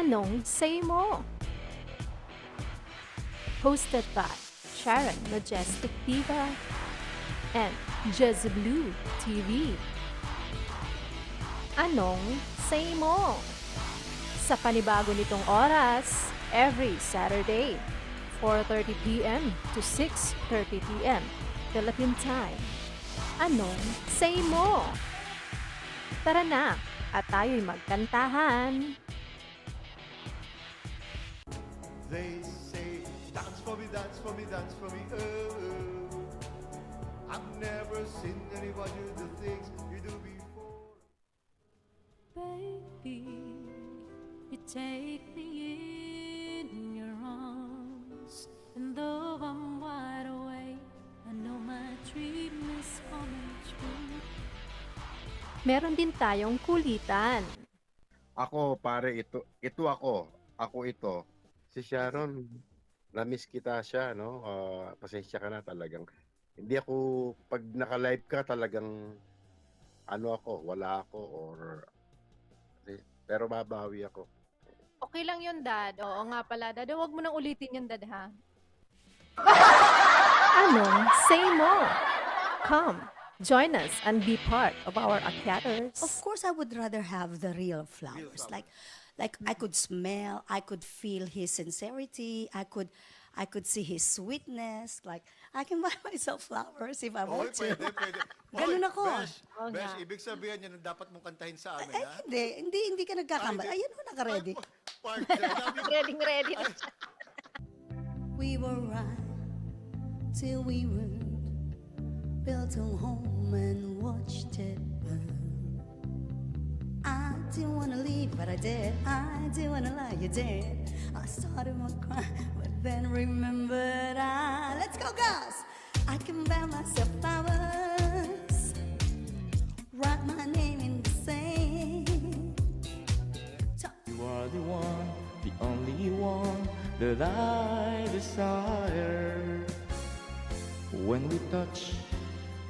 Anong Say Mo? Hosted by Sharon Majestic Diva and Jezeblu TV. Anong Say Mo? Sa panibago nitong oras, every Saturday, 4:30 p.m. to 6:30 p.m. Philippine Time. Anong Say Mo? Tara na at tayo'y magkantahan. They say, dance for me, dance for me, dance for me, oh. I've never seen anybody do the things you do before. Baby, you take me in your arms, and though I'm wide awake, I know my dream is coming true. Meron din tayong kulitan. Ako, pare, ito ako ito. Si Sharon, na-miss kita siya, no? Pasensya ka na talagang. Hindi ako, pag naka-live ka talagang, wala ako, pero babawi ako. Okay lang yun, Dad. Oo nga pala, Dad. Huwag mo nang ulitin yun, Dad, ha? Anong Say Mo? Come, join us and be part of our Acyatters. Of course, I would rather have the real flowers. Like I could smell, I could feel his sincerity, I could see his sweetness. Like I can buy myself flowers if I want to. Pwede. Ganun ako. Besh, ibig sabihin yan ang dapat mong kantahin sa amin, Ay, ha? hindi ka nagkakambal. Ayun mo, naka-ready. Ready na siya. We were right till we ruined, built a home and watched it burn. I didn't wanna leave, but I did. I didn't wanna lie, you did. I started my cry, but then remembered let's go, girls! I can buy myself flowers, write my name in the sand. You are the one, the only one that I desire. When we touch,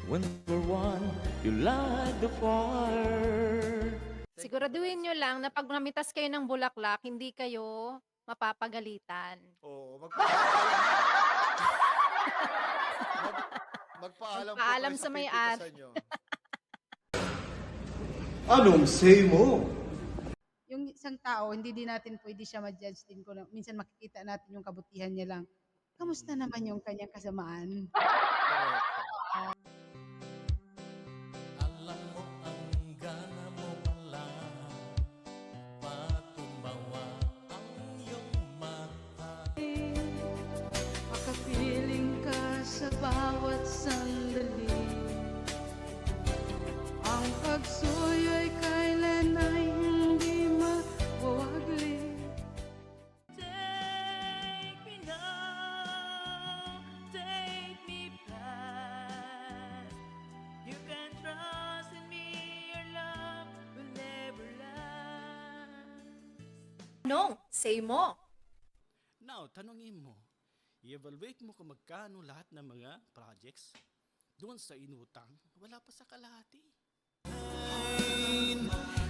when we're one, you light the fire. Siguraduhin nyo lang na pag namitas kayo ng bulaklak, hindi kayo mapapagalitan. Oo, magpaalam Magpaalam po kayo sa may pipitasan nyo. Anong say mo? Yung isang tao, hindi din natin pwede siya ma-judge din ko. Minsan makikita natin yung kabutihan niya lang. Kamusta naman yung kanyang kasamaan? Alam mo ang gana mo pala, patumawa ang iyong mata. Makapiling ka sa bawat sandali. Ang pagsuyo'y kailan ay hindi mawagli. Take me now, take me past. You can trust in me, your love will never last. Anong Say Mo? Now, tanongin mo, i-evaluate mo kung magkano lahat ng mga projects doon sa inutang, wala pa sa kalahati.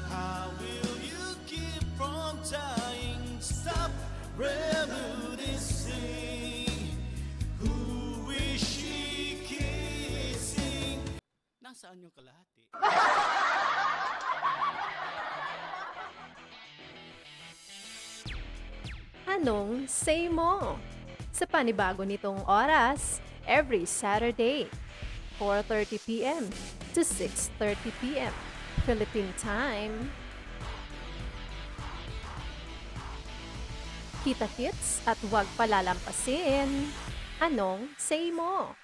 How will you keep from dying? Stop reminiscing. Who is she kissing? Nasaan yung kalahati? Anong Say Mo? Sa panibago nitong oras, every Saturday, 4:30 p.m. to 6:30 p.m. Philippine Time. Kita-kits at huwag palalampasin. Anong Say Mo?